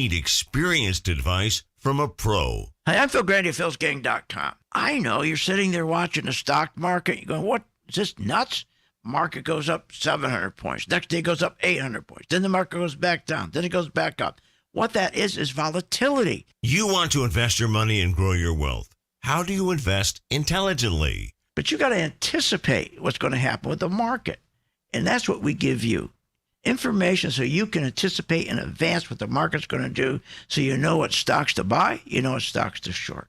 Need experienced advice from a pro. Hi, I'm Phil Grande of philsgang.com. I know you're sitting there watching the stock market. You're going, what? Is this nuts? Market goes up 700 points. Next day goes up 800 points. Then the market goes back down. Then it goes back up. What that is volatility. You want to invest your money and grow your wealth. How do you invest intelligently? But you got to anticipate what's going to happen with the market. And that's what we give you. Information so you can anticipate in advance what the market's going to do, so you know what stocks to buy, you know what stocks to short.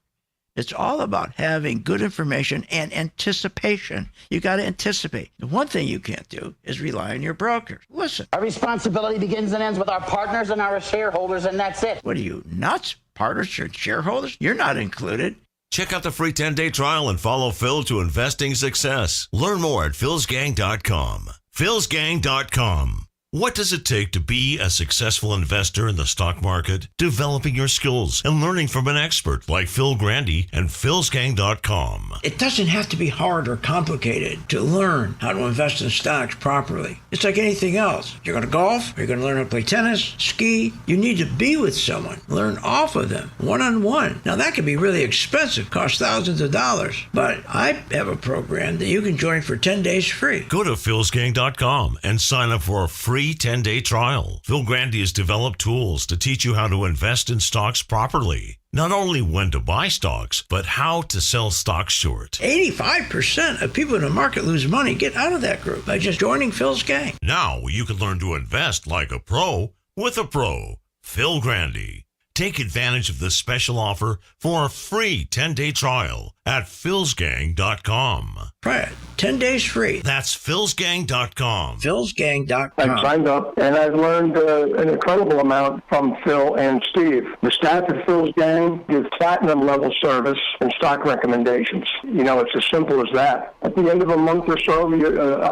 It's all about having good information and anticipation. You got to anticipate. The one thing you can't do is rely on your brokers. Listen. Our responsibility begins and ends with our partners and our shareholders, and that's it. What are you, nuts? Partners and shareholders? You're not included. Check out the free 10-day trial and follow Phil to investing success. Learn more at philsgang.com. philsgang.com. What does it take to be a successful investor in the stock market? Developing your skills and learning from an expert like Phil Grande and philsgang.com. It doesn't have to be hard or complicated to learn how to invest in stocks properly. It's like anything else. You're going to golf, or you're going to learn how to play tennis, ski. You need to be with someone. Learn off of them, one-on-one. Now, that can be really expensive, cost thousands of dollars. But I have a program that you can join for 10 days free. Go to philsgang.com and sign up for a free 10-day trial. Phil Grande has developed tools to teach you how to invest in stocks properly. Not only when to buy stocks, but how to sell stocks short. 85% of people in the market lose money. Get out of that group by just joining Phil's gang. Now you can learn to invest like a pro with a pro. Phil Grande. Take advantage of this special offer for a free 10-day trial at philsgang.com. Try it. 10 days free. That's philsgang.com. philsgang.com. I've signed up, and I've learned an incredible amount from Phil and Steve. The staff at Phil's Gang gives platinum-level service and stock recommendations. You know, it's as simple as that. At the end of a month or so,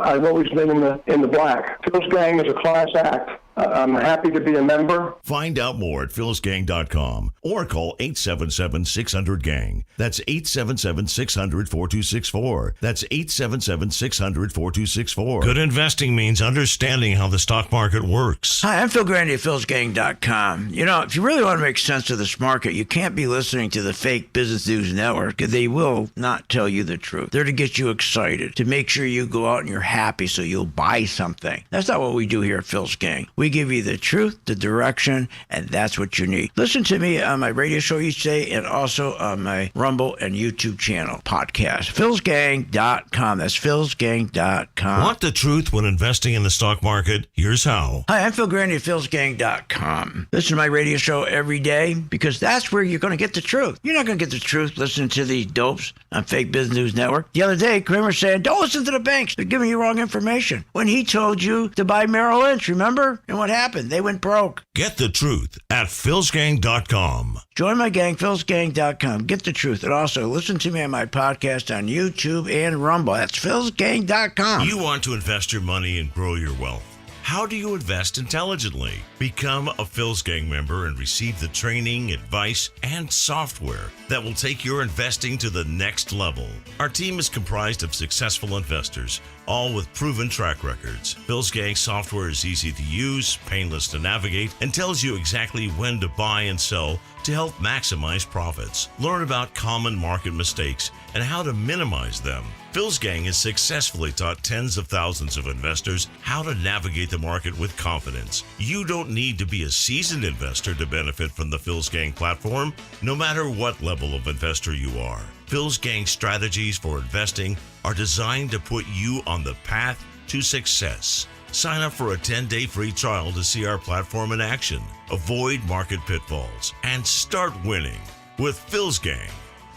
I've always been in the black. Phil's Gang is a class act. I'm happy to be a member. Find out more at philsgang.com or call 877-600-GANG. That's 877-600-4264. That's 877-600-4264. Good investing means understanding how the stock market works. Hi, I'm Phil Grande of philsgang.com. You know, if you really want to make sense of this market, you can't be listening to the fake business news network. They will not tell you the truth. They're to get you excited, to make sure you go out and you're happy so you'll buy something. That's not what we do here at Phil's Gang. We give you the truth, the direction, and that's what you need. Listen to me on my radio show each day and also on my Rumble and YouTube channel podcast. philsgang.com. That's philsgang.com. Want the truth when investing in the stock market? Here's how. Hi, I'm Phil Grande at philsgang.com. Listen to my radio show every day because that's where you're going to get the truth. You're not going to get the truth listening to these dopes on Fake Business News Network. The other day, Kramer said, don't listen to the banks. They're giving you wrong information. When he told you to buy Merrill Lynch, remember? And what happened? They went broke. Get the truth at philsgang.com. Join my gang, philsgang.com. Get the truth. And also listen to me on my podcast on YouTube and Rumble. That's philsgang.com. You want to invest your money and grow your wealth. How do you invest intelligently? Become a Phil's Gang member and receive the training, advice, and software that will take your investing to the next level. Our team is comprised of successful investors, all with proven track records. Phil's Gang software is easy to use, painless to navigate, and tells you exactly when to buy and sell to help maximize profits. Learn about common market mistakes and how to minimize them. Phil's Gang has successfully taught tens of thousands of investors how to navigate the market with confidence. You don't need to be a seasoned investor to benefit from the Phil's Gang platform, no matter what level of investor you are. Phil's Gang strategies for investing are designed to put you on the path to success. Sign up for a 10-day free trial to see our platform in action, avoid market pitfalls, and start winning with Phil's Gang.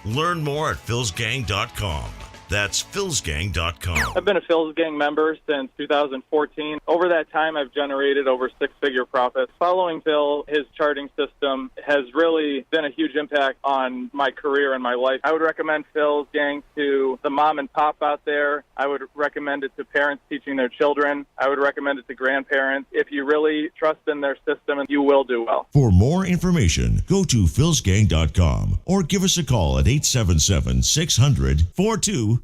Learn more at philsgang.com. That's philsgang.com. I've been a Phil's Gang member since 2014. Over that time, I've generated over six-figure profits. Following Phil, his charting system has really been a huge impact on my career and my life. I would recommend Phil's Gang to the mom and pop out there. I would recommend it to parents teaching their children. I would recommend it to grandparents. If you really trust in their system, you will do well. For more information, go to philsgang.com or give us a call at 877-600-4264.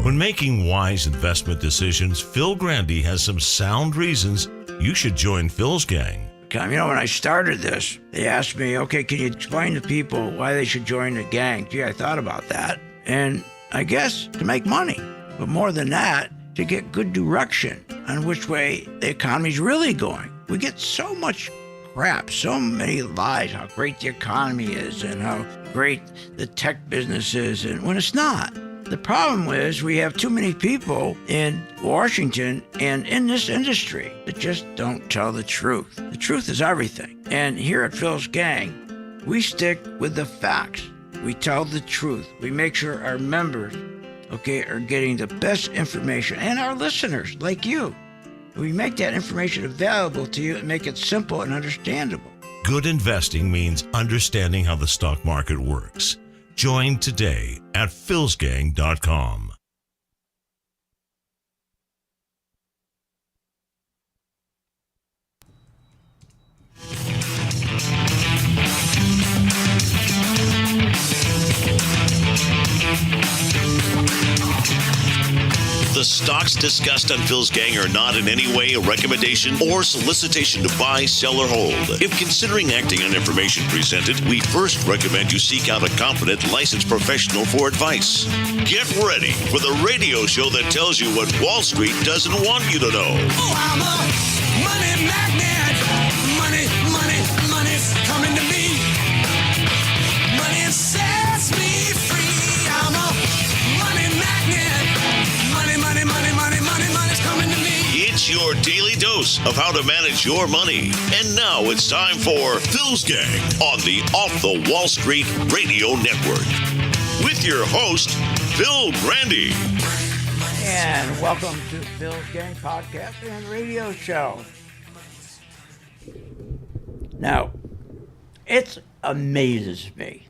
When making wise investment decisions, Phil Grande has some sound reasons you should join Phil's Gang. knack.com. You know, when I started this, they asked me, okay, can you explain to people why they should join the gang? Gee, I thought about that. And I guess to make money. But more than that, to get good direction on which way the economy's really going. We get so much crap, so many lies, how great the economy is and how great the tech business is, and when it's not. The problem is we have too many people in Washington and in this industry that just don't tell the truth. The truth is everything. And here at Phil's Gang, we stick with the facts. We tell the truth. We make sure our members, are getting the best information, and our listeners, like you. We make that information available to you and make it simple and understandable. Good investing means understanding how the stock market works. Join today at philsgang.com. The stocks discussed on Phil's Gang are not in any way a recommendation or solicitation to buy, sell, or hold. If considering acting on information presented, we first recommend you seek out a competent, licensed professional for advice. Get ready for the radio show that tells you what Wall Street doesn't want you to know. Oh, I'm a money magnet. Money's coming to me. Money sets me free. I'm a money magnet. Money's coming to me. It's your daily dose of how to manage your money. And now it's time for Phil's Gang on the Off the Wall Street Radio Network. With your host, Phil Grande. And welcome to Phil's Gang podcast and radio show. Now, it amazes me,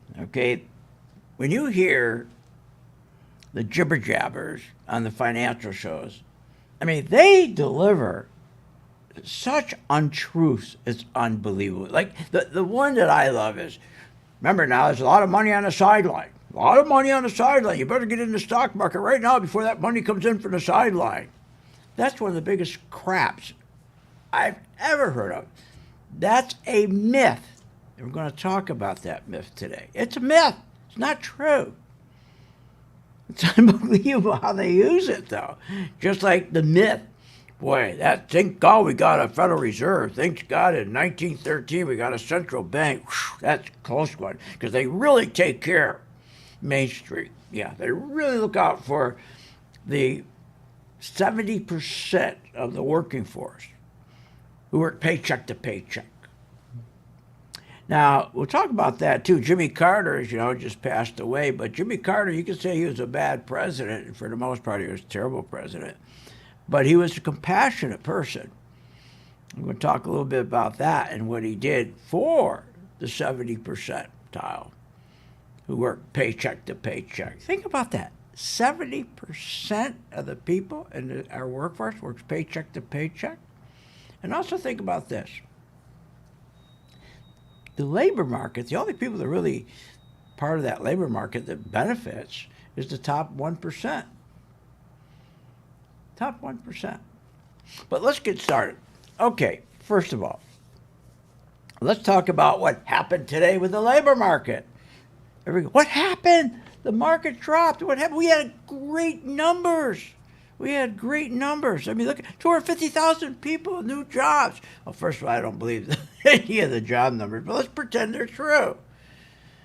when you hear the jibber jabbers on the financial shows, they deliver such untruths. It's unbelievable. Like the one that I love is, remember now, there's a lot of money on the sideline. A lot of money on the sideline. You better get in the stock market right now before that money comes in from the sideline. That's one of the biggest craps I've ever heard of. That's a myth. And we're going to talk about that myth today. It's a myth. It's not true. It's unbelievable how they use it, though. Just like the myth. Boy, thank God we got a Federal Reserve. Thank God in 1913 we got a central bank. Whew, that's a close one. Because they really take care of Main Street. Yeah, they really look out for the 70% of the working force who work paycheck to paycheck. Now, we'll talk about that, too. Jimmy Carter, as you know, just passed away. But Jimmy Carter, you could say he was a bad president. And for the most part, he was a terrible president. But he was a compassionate person. I'm going to talk a little bit about that and what he did for the 70 percentile who work paycheck to paycheck. Think about that. 70% of the people in our workforce works paycheck to paycheck. And also think about this. The labor market, the only people that are really part of that labor market that benefits is the top 1%. Top 1%. But let's get started. Okay, first of all, let's talk about what happened today with the labor market. What happened? The market dropped. What happened? We had great numbers. Look, 250,000 people, new jobs. Well, first of all, I don't believe any of the job numbers, but let's pretend they're true.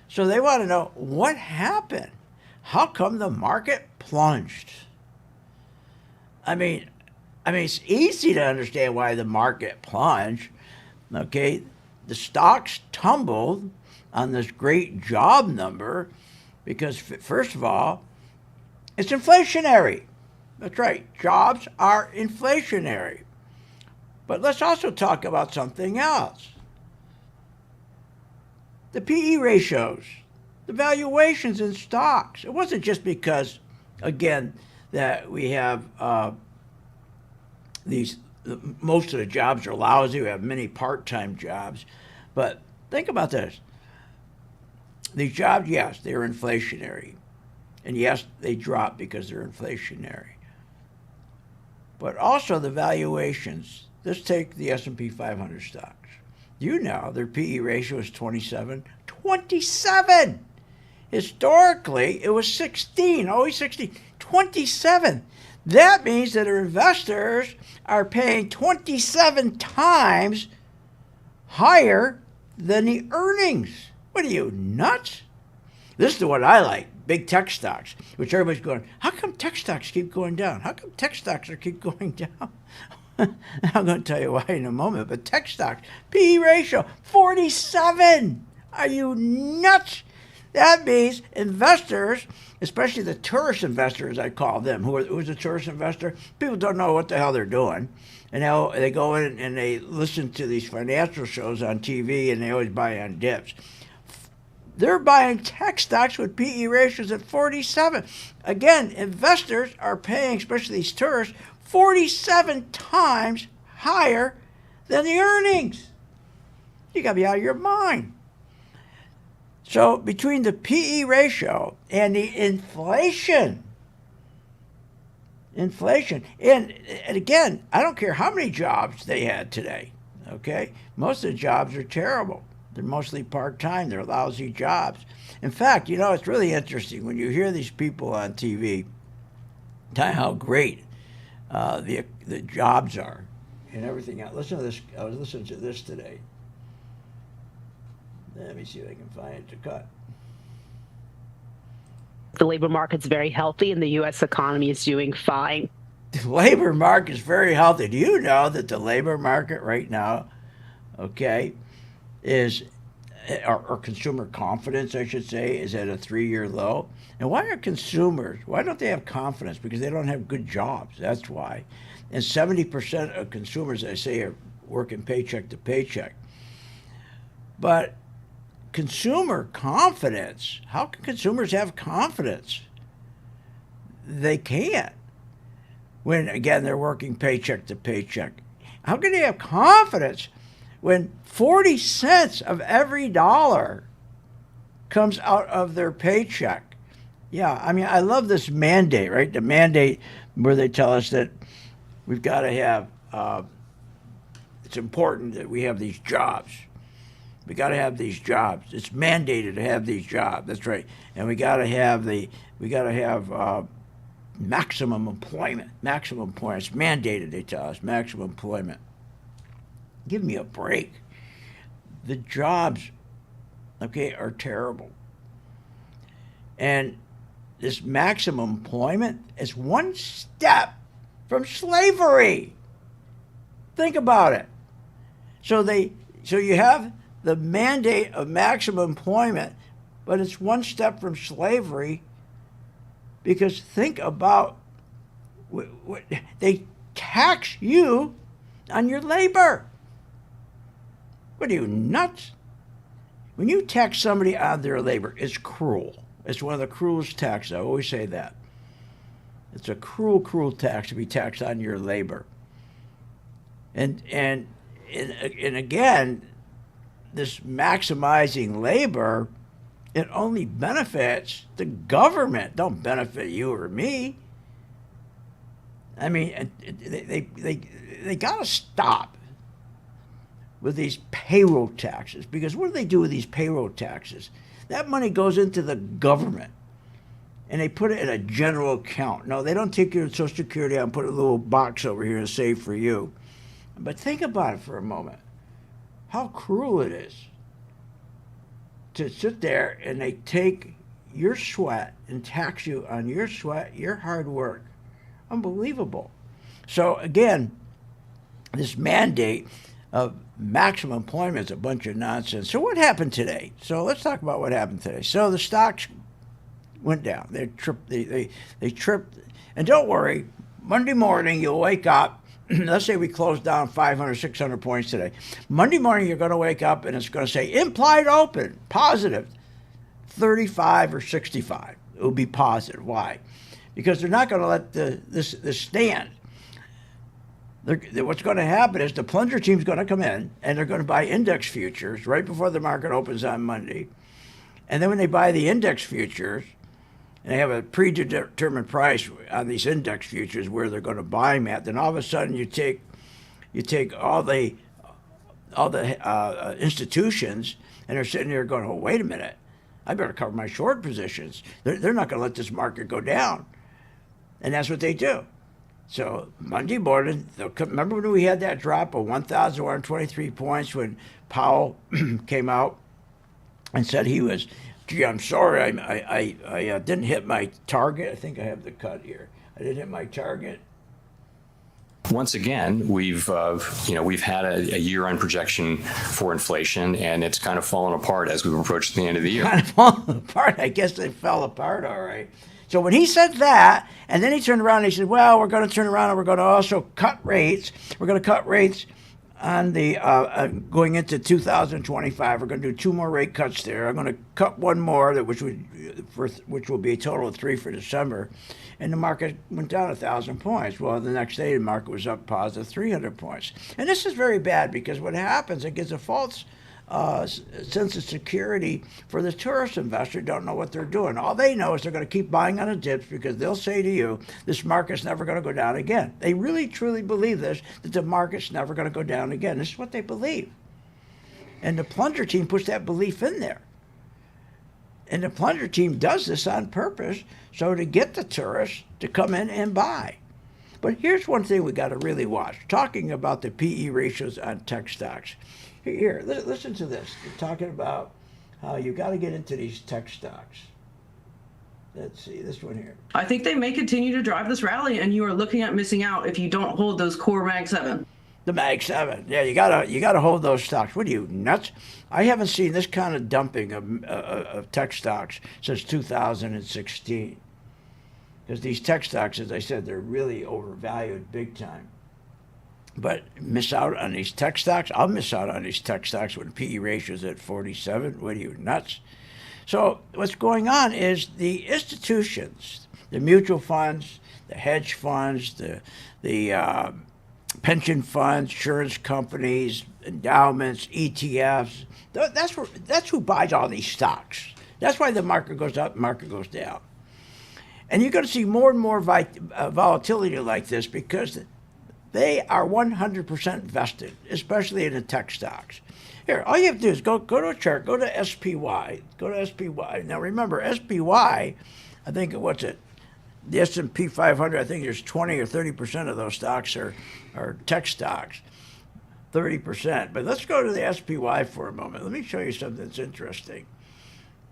So they want to know what happened. How come the market plunged? It's easy to understand why the market plunged. The stocks tumbled on this great job number because, first of all, it's inflationary. That's right. Jobs are inflationary. But let's also talk about something else. The PE ratios, the valuations in stocks. It wasn't just because, again, that we have most of the jobs are lousy. We have many part-time jobs. But think about this. These jobs, yes, they're inflationary. And yes, they drop because they're inflationary. But also the valuations. Let's take the S&P 500 stocks. You know their PE ratio is 27. 27! Historically, it was 16, always 16. 27. That means that our investors are paying 27 times higher than the earnings. What are you, nuts? This is the one I like, big tech stocks, which everybody's going, how come tech stocks keep going down? How come tech stocks keep going down? I'm going to tell you why in a moment, but tech stocks, PE ratio, 47. Are you nuts? That means investors, especially the tourist investors, I call them. Who's a tourist investor? People don't know what the hell they're doing. And they go in and they listen to these financial shows on TV, and they always buy on dips. They're buying tech stocks with PE ratios at 47. Again, investors are paying, especially these tourists, 47 times higher than the earnings. You got to be out of your mind. So between the PE ratio and the inflation, and again, I don't care how many jobs they had today, okay? Most of the jobs are terrible. They're mostly part-time. They're lousy jobs. In fact, you know, it's really interesting when you hear these people on TV tell you how great the jobs are and everything else. Listen to this. I was listening to this today. Let me see if I can find it to cut. The labor market's very healthy and the U.S. economy is doing fine. The labor market is very healthy. Do you know that the labor market right now, okay, is, or consumer confidence, I should say, is at a 3-year low? And why don't they have confidence? Because they don't have good jobs. That's why. And 70% of consumers, I say, are working paycheck to paycheck. But consumer confidence, how can consumers have confidence? They can't. When, again, they're working paycheck to paycheck. How can they have confidence when 40 cents of every dollar comes out of their paycheck? Yeah, I mean, I love this mandate, right? The mandate where they tell us that we've got to have, it's important that we have these jobs. We got to have these jobs. It's mandated to have these jobs. That's right. And we got to have maximum employment. Maximum employment. It's mandated, they tell us, maximum employment. Give me a break. The jobs, okay, are terrible. And this maximum employment is one step from slavery. Think about it. So you have the mandate of maximum employment, but it's one step from slavery, because think about what they tax you on your labor. What are you, nuts? When you tax somebody on their labor, it's cruel. It's one of the cruelest taxes. I always say that. It's a cruel, cruel tax to be taxed on your labor. And again, this maximizing labor, it only benefits the government. Don't benefit you or me. I mean, they got to stop with these payroll taxes, because what do they do with these payroll taxes? That money goes into the government, and they put it in a general account. No, they don't take your Social Security out and put a little box over here and save for you. But think about it for a moment. How cruel it is to sit there and they take your sweat and tax you on your sweat, your hard work. Unbelievable. So again, this mandate of maximum employment is a bunch of nonsense. So what happened today? So let's talk about what happened today. So the stocks went down. They tripped. And don't worry, Monday morning you'll wake up. Let's say we closed down 500, 600 points today. Monday morning, you're going to wake up and it's going to say implied open, positive, 35 or 65. It will be positive. Why? Because they're not going to let this stand. What's going to happen is the plunger team's going to come in and they're going to buy index futures right before the market opens on Monday. And then when they buy the index futures, and they have a predetermined price on these index futures where they're going to buy them at, then all of a sudden you take all the institutions, and they're sitting there going, "Oh, wait a minute, I better cover my short positions. They're not going to let this market go down," and that's what they do. So Monday morning, remember when we had that drop of 1,123 points when Powell came out and said he was, "Gee, I'm sorry, I didn't hit my target." I think I have the cut here. I didn't hit my target. Once again, we've had a year-end projection for inflation, and it's kind of fallen apart as we've approached the end of the year. Kind of fallen apart. I guess they fell apart, all right. So when he said that, and then he turned around and he said, "Well, we're going to turn around and we're going to also cut rates. We're going to cut rates on the going into 2025. We're going to do 2 more rate cuts there. I'm going to cut 1 more, which will be a total of 3 for December." And the market went down 1,000 points. Well, the next day the market was up positive 300 points. And this is very bad because what happens, it gives a false sense of security for the tourist investor. Don't know what they're doing. All they know is they're going to keep buying on the dips because they'll say to you, this market's never going to go down again. They really truly believe this, that the market's never going to go down again. This is what they believe. And the plunger team puts that belief in there. And the plunger team does this on purpose so to get the tourists to come in and buy. But here's one thing we got to really watch. Talking about the PE ratios on tech stocks. Here, listen to this. They're talking about how you got to get into these tech stocks. Let's see, this one here. I think they may continue to drive this rally, and you are looking at missing out if you don't hold those core Mag 7. The Mag 7. Yeah, you gotta hold those stocks. What are you, nuts? I haven't seen this kind of dumping of tech stocks since 2016. Because these tech stocks, as I said, they're really overvalued big time. But miss out on these tech stocks? I'll miss out on these tech stocks when PE ratio is at 47. What are you, nuts? So what's going on is the institutions, the mutual funds, the hedge funds, the pension funds, insurance companies, endowments, ETFs. That's who buys all these stocks. That's why the market goes up, market goes down. And you're going to see more and more volatility like this because they are 100% vested, especially in the tech stocks. Here, all you have to do is go to a chart, go to SPY, go to SPY. Now remember, SPY, I think, what's it? The S&P 500, I think there's 20 or 30% of those stocks are tech stocks, 30%. But let's go to the SPY for a moment. Let me show you something that's interesting.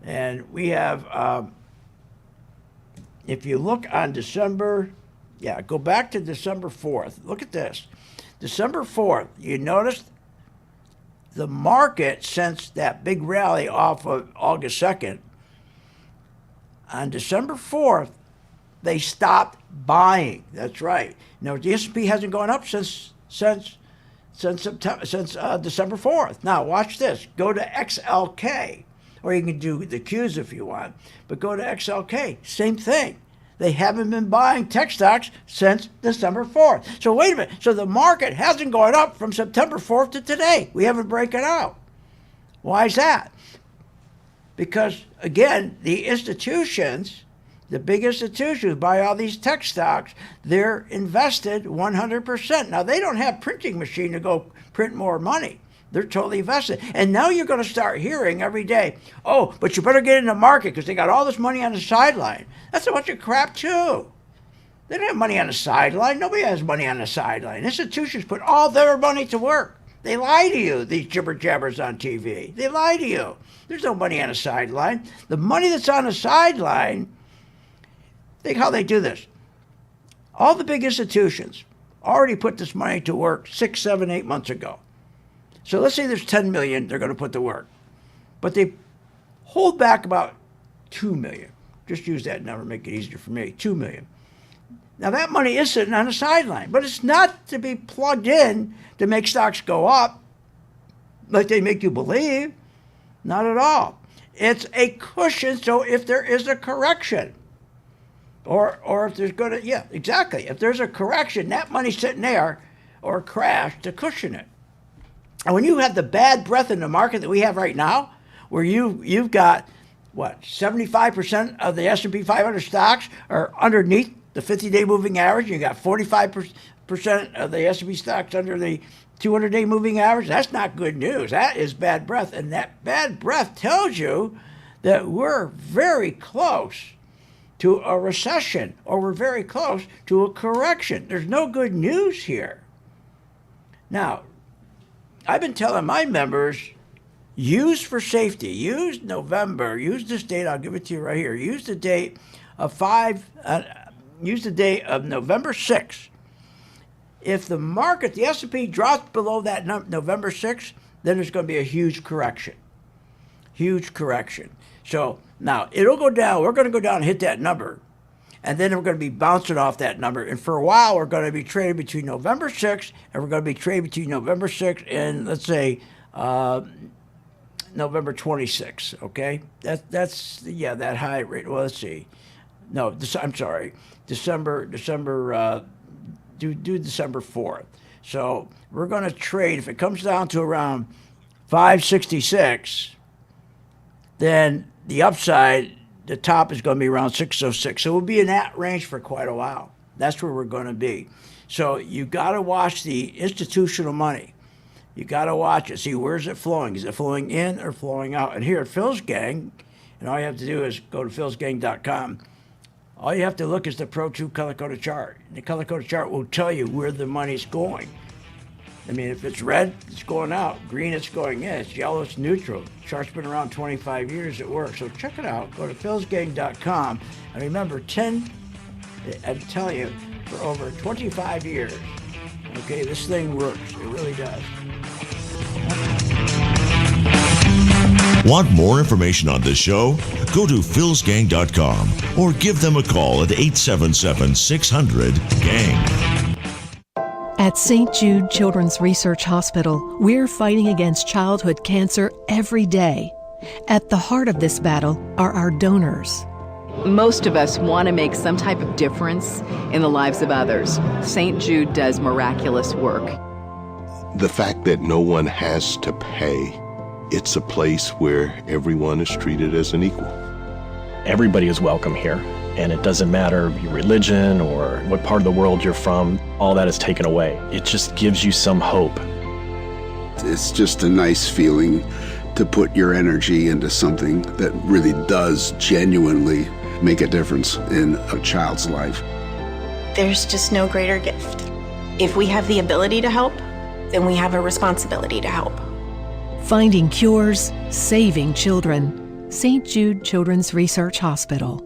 And we have, if you look on go back to December 4th. Look at this. December 4th, you notice the market, since that big rally off of August 2nd, on December 4th, they stopped buying. That's right. Now, the S&P hasn't gone up since December 4th. Now, watch this. Go to XLK, or you can do the Qs if you want, but go to XLK. Same thing. They haven't been buying tech stocks since December 4th. So wait a minute. So the market hasn't gone up from September 4th to today. We haven't broken out. Why is that? Because, again, the institutions, the big institutions buy all these tech stocks, they're invested 100%. Now, they don't have printing machine to go print more money. They're totally vested. And now you're going to start hearing every day, "Oh, but you better get in the market because they got all this money on the sideline." That's a bunch of crap, too. They don't have money on the sideline. Nobody has money on the sideline. Institutions put all their money to work. They lie to you, these jibber-jabbers on TV. They lie to you. There's no money on the sideline. The money that's on the sideline, think how they do this. All the big institutions already put this money to work 6, 7, 8 months ago. So let's say there's 10 million they're going to put to work. But they hold back about 2 million. Just use that number, make it easier for me. 2 million. Now that money is sitting on the sideline, but it's not to be plugged in to make stocks go up like they make you believe. Not at all. It's a cushion, so if there is a correction, or if there's going to, yeah, exactly. If there's a correction, that money's sitting there, or a crash to cushion it. And when you have the bad breath in the market that we have right now, where you've got, 75% of the S&P 500 stocks are underneath the 50-day moving average. You got 45% of the S&P stocks under the 200-day moving average, that's not good news. That is bad breath. And that bad breath tells you that we're very close to a recession, or we're very close to a correction. There's no good news here. Now, I've been telling my members, use for safety, use November, use this date, I'll give it to you right here. Use the date of November 6th. If the market, the S&P drops below that November 6th, then there's going to be a huge correction. Huge correction. So now it'll go down. We're going to go down and hit that number. And then we're going to be bouncing off that number. And for a while, we're going to be trading between November 6th and we're going to be trading between November 6th and, let's say, November 26th. Okay? That's that high rate. Well, let's see. No, I'm sorry. December, do December 4th. So we're going to trade. If it comes down to around 566, then the upside, the top is going to be around 606. So we'll be in that range for quite a while. That's where we're going to be. So you got to watch the institutional money. You got to watch it. See, where's it flowing? Is it flowing in or flowing out? And here at Phil's Gang, and all you have to do is go to philsgang.com. All you have to look is the Pro 2 color-coded chart. The color-coded chart will tell you where the money's going. I mean, if it's red, it's going out. Green, it's going in. It's yellow, it's neutral. The chart's been around 25 years. It works. So check it out. Go to philsgang.com. And remember, I'm telling you, for over 25 years, okay, this thing works. It really does. Want more information on this show? Go to philsgang.com or give them a call at 877-600-GANG. At St. Jude Children's Research Hospital, we're fighting against childhood cancer every day. At the heart of this battle are our donors. Most of us want to make some type of difference in the lives of others. St. Jude does miraculous work. The fact that no one has to pay, it's a place where everyone is treated as an equal. Everybody is welcome here, and it doesn't matter your religion or what part of the world you're from. All that is taken away. It just gives you some hope. It's just a nice feeling to put your energy into something that really does genuinely make a difference in a child's life. There's just no greater gift. If we have the ability to help, then we have a responsibility to help. Finding cures, saving children. St. Jude Children's Research Hospital.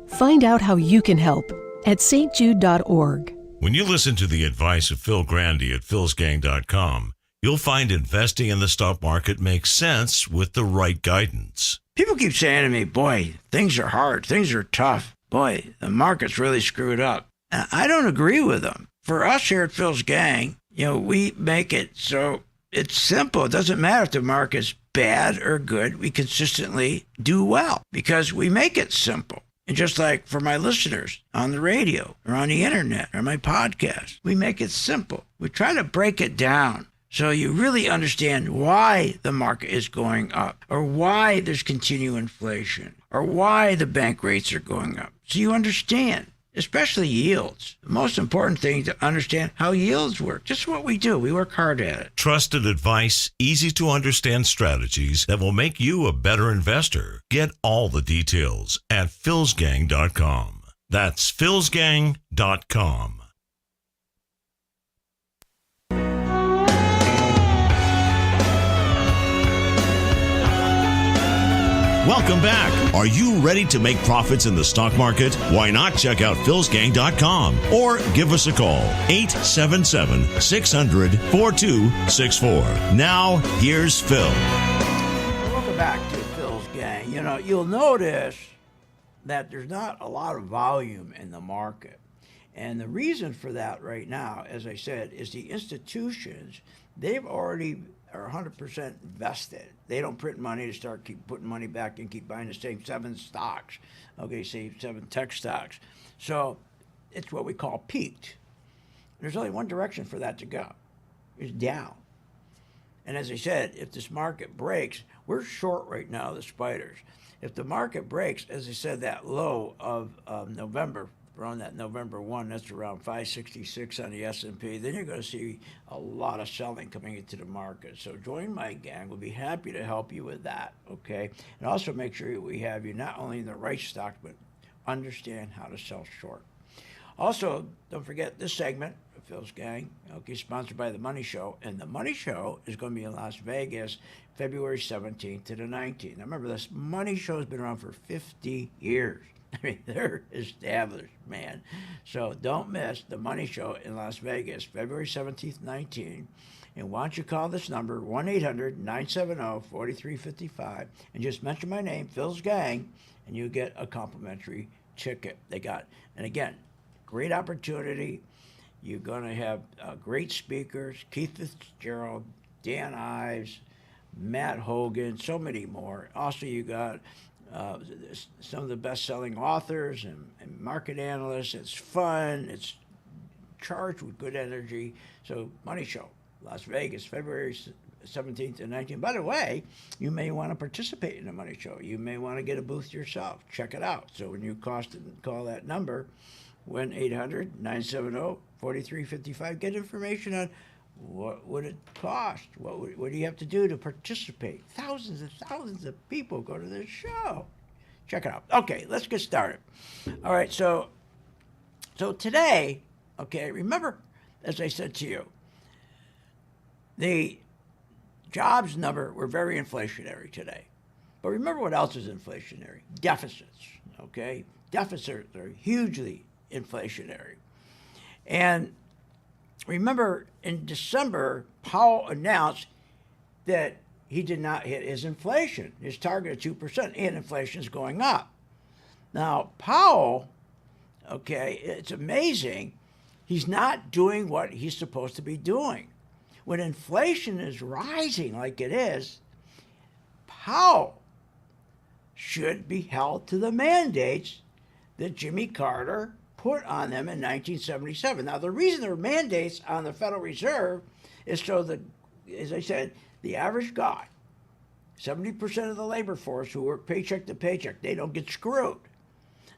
Find out how you can help at stjude.org. When you listen to the advice of Phil Grande at philsgang.com, you'll find investing in the stock market makes sense with the right guidance. People keep saying to me, boy, things are hard, things are tough. Boy, the market's really screwed up. And I don't agree with them. For us here at Phil's Gang, we make it so it's simple. It doesn't matter if the market's bad or good. We consistently do well because we make it simple. And just like for my listeners on the radio or on the internet or my podcast, we make it simple. We try to break it down so you really understand why the market is going up or why there's continued inflation or why the bank rates are going up. So you understand, especially yields. The most important thing to understand how yields work. Just what we do. We work hard at it. Trusted advice, easy to understand strategies that will make you a better investor. Get all the details at philsgang.com. That's philsgang.com. Welcome back. Are you ready to make profits in the stock market? Why not check out philsgang.com or give us a call, 877-600-4264. Now, here's Phil. Welcome back to Phil's Gang. You'll notice that there's not a lot of volume in the market. And the reason for that right now, as I said, is the institutions, they've already are 100% vested. They don't print money to keep putting money back and keep buying the same 7 stocks. Okay, say 7 tech stocks. So it's what we call peaked. There's only one direction for that to go. It's down. And as I said, if this market breaks, we're short right now, the spiders. If the market breaks, as I said, that low of November around that November 1, that's around 566 on the S&P. Then you're going to see a lot of selling coming into the market. So join my gang. We'll be happy to help you with that, okay? And also make sure we have you not only in the right stock, but understand how to sell short. Also, don't forget this segment of Phil's Gang, okay, sponsored by The Money Show. And The Money Show is going to be in Las Vegas, February 17th to the 19th. Now remember, this Money Show has been around for 50 years. I mean, they're established, man. So don't miss The Money Show in Las Vegas, February 17th, 19th. And why don't you call this number, 1-800-970-4355, and just mention my name, Phil's Gang, and you get a complimentary ticket. And again, great opportunity. You're going to have great speakers, Keith Fitzgerald, Dan Ives, Matt Hogan, so many more. Also, you got some of the best-selling authors and market analysts. It's fun. It's charged with good energy. So, Money Show, Las Vegas, February 17th and 19th. By the way, you may want to participate in the Money Show. You may want to get a booth yourself. Check it out. So when you call that number, 1-800-970-4355, get information on what would it cost? What do you have to do to participate? Thousands and thousands of people go to this show. Check it out. Okay, let's get started. All right, so today, okay, remember, as I said to you, the jobs number were very inflationary today. But remember what else is inflationary? Deficits, okay? Deficits are hugely inflationary. And remember, in December, Powell announced that he did not hit his inflation, his target of 2%, and inflation is going up. Now, Powell, okay, it's amazing, he's not doing what he's supposed to be doing. When inflation is rising like it is, Powell should be held to the mandates that Jimmy Carter put on them in 1977. Now, the reason there are mandates on the Federal Reserve is so that, as I said, the average guy, 70% of the labor force who work paycheck to paycheck, they don't get screwed.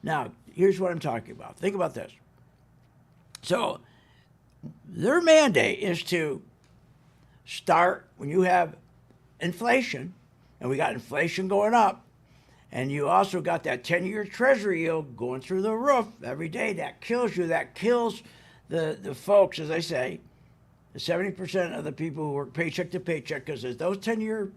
Now, here's what I'm talking about. Think about this. So, their mandate is to start when you have inflation, and we got inflation going up, and you also got that 10-year Treasury yield going through the roof every day. That kills you. That kills the folks, as I say, the 70% of the people who work paycheck to paycheck, because as those 10-year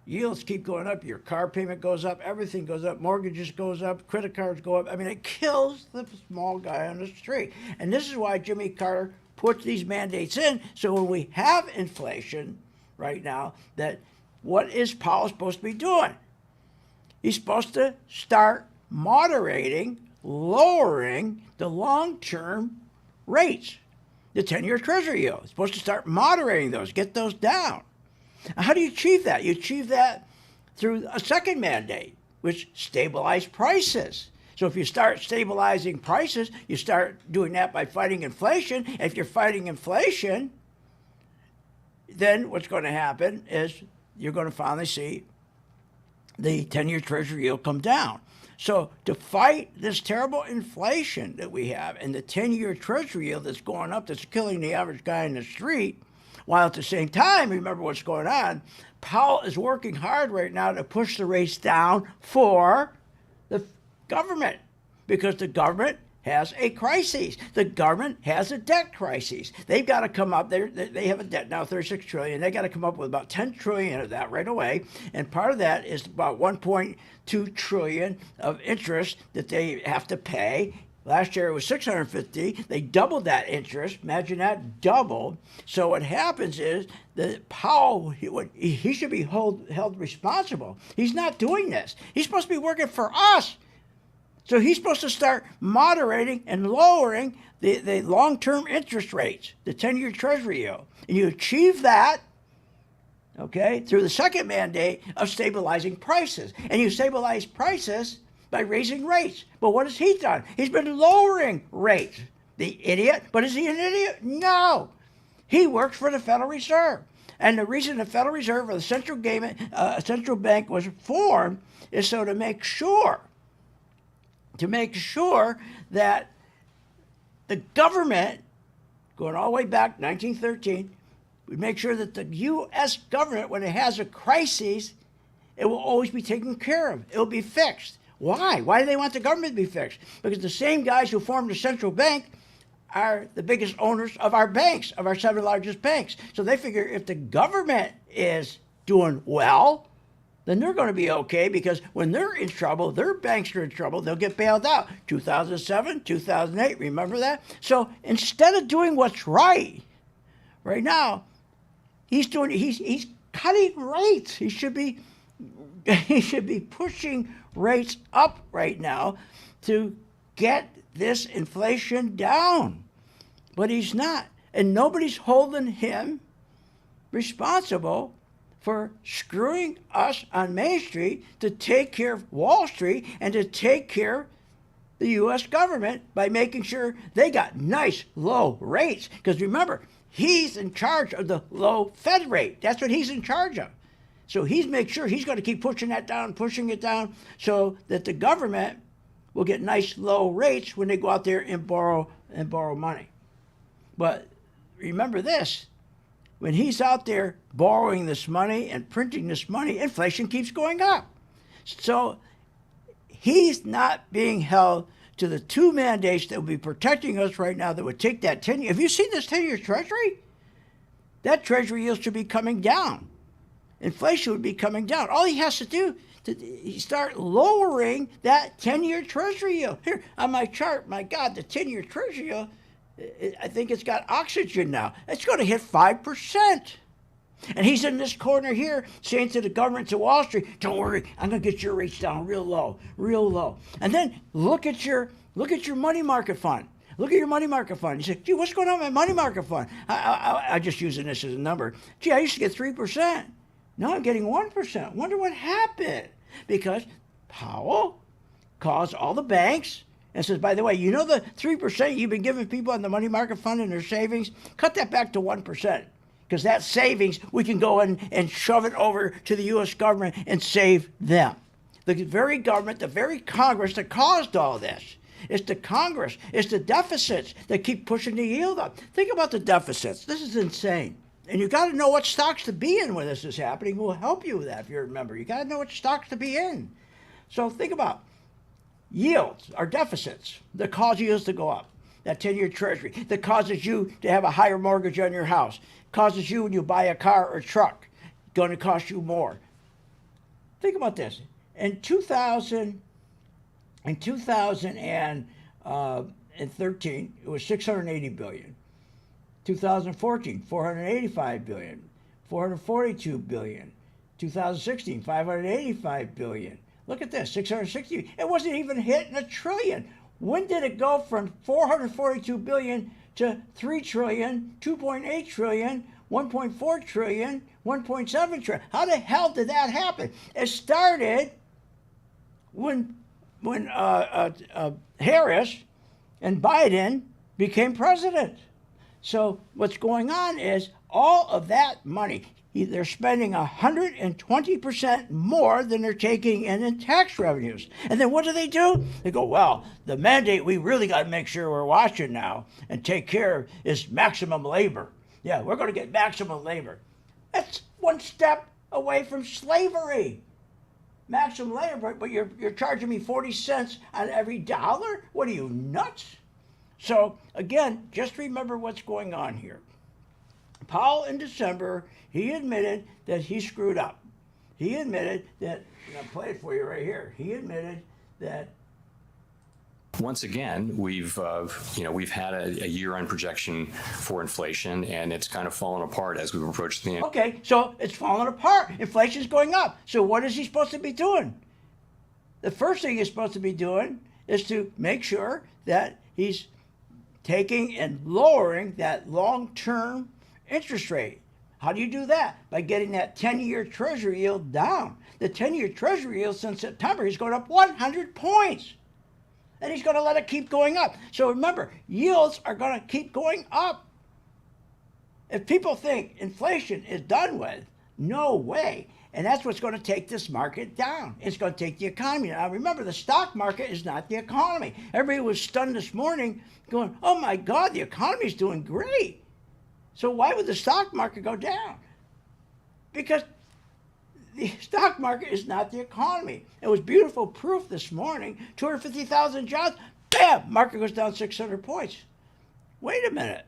yields keep going up, your car payment goes up, everything goes up, mortgages goes up, credit cards go up. I mean, it kills the small guy on the street. And this is why Jimmy Carter puts these mandates in. So when we have inflation right now, that what is Powell supposed to be doing? He's supposed to start moderating, lowering the long-term rates, the 10-year Treasury yield. He's supposed to start moderating those, get those down. Now, how do you achieve that? You achieve that through a second mandate, which stabilize prices. So if you start stabilizing prices, you start doing that by fighting inflation. If you're fighting inflation, then what's going to happen is you're going to finally see the 10-year Treasury yield come down. So to fight this terrible inflation that we have and the 10-year Treasury yield that's going up, that's killing the average guy in the street, while at the same time, remember what's going on, Powell is working hard right now to push the rates down for the government, because the government has a crisis. The government has a debt crisis. They've got to come up, they have a debt now, $36 trillion. They got to come up with about $10 trillion of that right away. And part of that is about $1.2 trillion of interest that they have to pay. Last year it was $650. They doubled that interest. Imagine that, doubled. So what happens is that Powell, he should be held responsible. He's not doing this. He's supposed to be working for us. So he's supposed to start moderating and lowering the long-term interest rates, the 10-year Treasury yield. And you achieve that, okay, through the second mandate of stabilizing prices. And you stabilize prices by raising rates. But what has he done? He's been lowering rates. The idiot. But is he an idiot? No. He works for the Federal Reserve. And the reason the Federal Reserve, or the central bank, was formed is so to make sure that the government, going all the way back 1913, we make sure that the U.S. government, when it has a crisis, it will always be taken care of. It will be fixed. Why? Why do they want the government to be fixed? Because the same guys who formed the central bank are the biggest owners of our banks, of our 7 largest banks. So they figure if the government is doing well, then they're going to be okay, because when they're in trouble, their banks are in trouble, they'll get bailed out. 2007, 2008, remember that? So instead of doing what's right now, he's cutting rates. He should be pushing rates up right now to get this inflation down. But he's not. And nobody's holding him responsible for screwing us on Main Street to take care of Wall Street and to take care of the U.S. government by making sure they got nice low rates. Because remember, he's in charge of the low Fed rate. That's what he's in charge of. So he's make sure he's going to keep pushing it down, so that the government will get nice low rates when they go out there and borrow money. But remember this, when he's out there borrowing this money and printing this money, inflation keeps going up. So he's not being held to the 2 mandates that will be protecting us right now that would take that 10-year. Have you seen this 10-year Treasury? That Treasury yield should be coming down. Inflation would be coming down. All he has to do to start lowering that 10-year Treasury yield. Here, on my chart, my God, the 10-year Treasury yield, I think it's got oxygen now. It's going to hit 5%. And he's in this corner here saying to the government, to Wall Street, don't worry, I'm going to get your rates down real low. And then look at your money market fund. Look at your money market fund. You say, gee, what's going on with my money market fund? I'm just using this as a number. Gee, I used to get 3%. Now I'm getting 1%. Wonder what happened. Because Powell calls all the banks and says, by the way, you know the 3% you've been giving people on the money market fund and their savings? Cut that back to 1%. Because that savings, we can go in and shove it over to the U.S. government and save them. The very government, the very Congress that caused all this. It's the Congress. It's the deficits that keep pushing the yield up. Think about the deficits. This is insane. And you got to know what stocks to be in when this is happening. We'll help you with that if you're a member. You got to know what stocks to be in. So think about yields are deficits that cause yields to go up. That 10-year Treasury that causes you to have a higher mortgage on your house. Causes you when you buy a car or truck, going to cost you more. Think about this. In 2013, it was $680 billion. 2014, $485 billion, $442 billion. 2016, $585 billion. Look at this, $660. It wasn't even hitting $1 trillion. When did it go from $442 billion to $3 trillion, $2.8 trillion, $1.4 trillion, $1.7 trillion? How the hell did that happen? It started when Harris and Biden became president. So what's going on is all of that money, they're spending 120% more than they're taking in tax revenues. And then what do? They go, well, the mandate we really got to make sure we're watching now and take care of is maximum labor. Yeah, we're going to get maximum labor. That's one step away from slavery. Maximum labor, but you're charging me 40 cents on every dollar? What are you, nuts? So, again, just remember what's going on here. Powell, in December, he admitted that he screwed up. He admitted that, I'll play it for you right here. He admitted that. Once again, we've had a year-end projection for inflation, and it's kind of fallen apart as we've approached the end. Okay, so it's falling apart. Inflation's going up. So what is he supposed to be doing? The first thing he's supposed to be doing is to make sure that he's taking and lowering that long-term interest rate. How do you do that? By getting that 10-year Treasury yield down. The 10-year Treasury yield since September is going up 100 points. And he's going to let it keep going up. So remember, yields are going to keep going up. If people think inflation is done with, no way. And that's what's going to take this market down. It's going to take the economy. Now, remember, the stock market is not the economy. Everybody was stunned this morning going, oh, my God, the economy's doing great. So why would the stock market go down? Because the stock market is not the economy. It was beautiful proof this morning. 250,000 jobs. Bam! Market goes down 600 points. Wait a minute.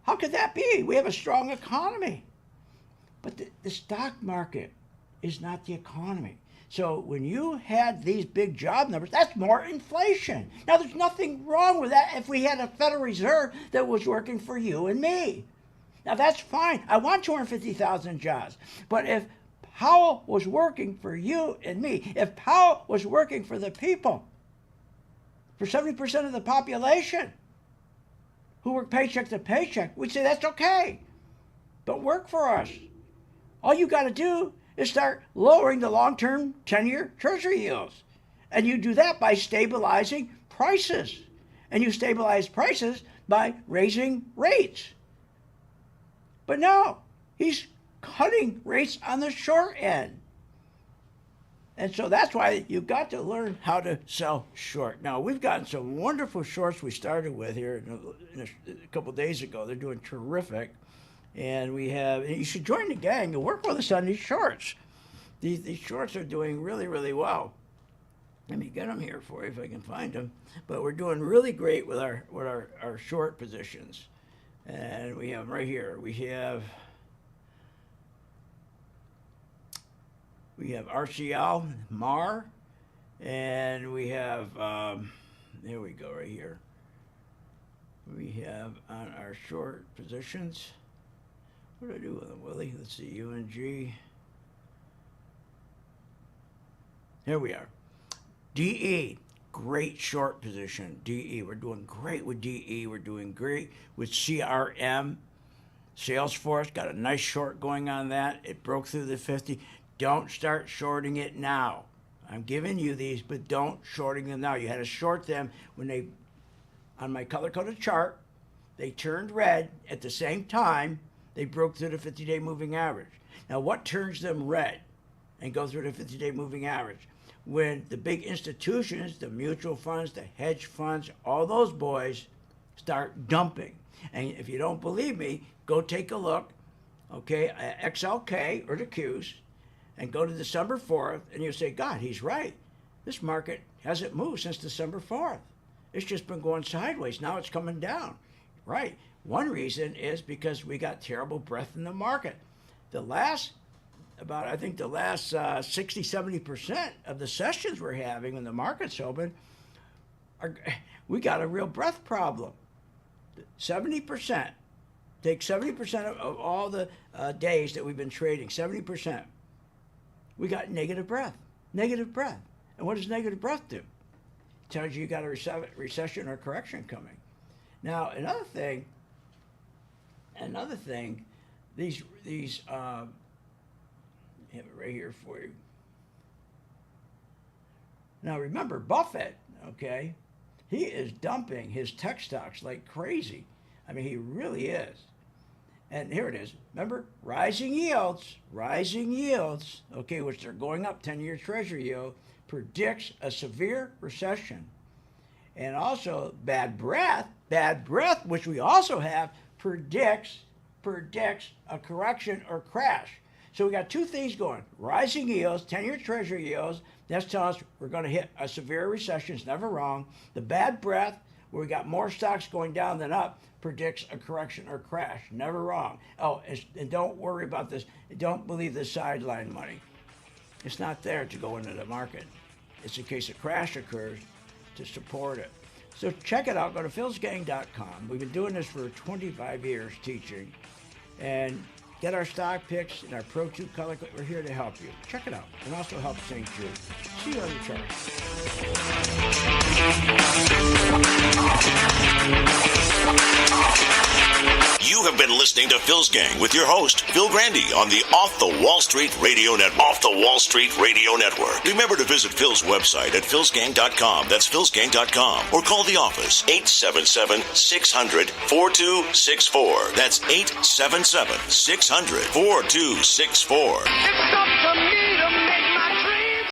How could that be? We have a strong economy. But the stock market is not the economy. So when you had these big job numbers, that's more inflation. Now, there's nothing wrong with that if we had a Federal Reserve that was working for you and me. Now, that's fine. I want 250,000 jobs. But if Powell was working for you and me, if Powell was working for the people, for 70% of the population who work paycheck to paycheck, we'd say that's okay. But work for us. All you got to do is start lowering the long-term 10-year Treasury yields. And you do that by stabilizing prices. And you stabilize prices by raising rates. But no, he's cutting rates on the short end. And so that's why you've got to learn how to sell short. Now, we've gotten some wonderful shorts we started with here a couple of days ago. They're doing terrific. And you should join the gang and work with us on these shorts. These shorts are doing really, really well. Let me get them here for you if I can find them. But we're doing really great with our short positions. And we have them right here. We have RCL, MAR, and we have, there we go, right here. We have on our short positions, what do I do with them, Willie? Let's see, UNG. Here we are. DE, great short position. DE, we're doing great with DE. We're doing great with CRM. Salesforce, got a nice short going on that. It broke through the 50. Don't start shorting it now. I'm giving you these, but don't shorting them now. You had to short them when they, on my color-coded chart, they turned red at the same time they broke through the 50-day moving average. Now, what turns them red and go through the 50-day moving average? When the big institutions, the mutual funds, the hedge funds, all those boys start dumping. And if you don't believe me, go take a look, okay, at XLK or the Qs, and go to December 4th, and you'll say, God, he's right. This market hasn't moved since December 4th. It's just been going sideways. Now it's coming down. Right. One reason is because we got terrible breadth in the market. The last 60, 70% of the sessions we're having when the market's open, we got a real breadth problem. 70%. Take 70% of all the days that we've been trading, 70%. We got negative breadth. Negative breadth. And what does negative breadth do? It tells you got a recession or correction coming. Now, another thing, these I have it right here for you. Now, remember, Buffett, okay, he is dumping his tech stocks like crazy. I mean, he really is. And here it is. Remember, rising yields, okay, which they're going up, 10-year Treasury yield, predicts a severe recession. And also bad breath, which we also have, predicts a correction or crash. So we got two things going. Rising yields, 10-year Treasury yields, that's telling us we're going to hit a severe recession. It's never wrong. The bad breath, where we got more stocks going down than up, predicts a correction or crash. Never wrong. Oh, and don't worry about this. Don't believe the sideline money. It's not there to go into the market. It's in case a crash occurs to support it. So check it out. Go to philsgang.com. We've been doing this for 25 years teaching. And get our stock picks and our Pro 2 color. We're here to help you. Check it out. And also help St. Jude. See you on the chart. You have have been listening to Phil's Gang with your host, Phil Grande, on the Off the Wall Street Radio Network. Remember to visit Phil's website at philsgang.com. That's philsgang.com. Or call the office, 877-600-4264. That's 877-600-4264. It's up to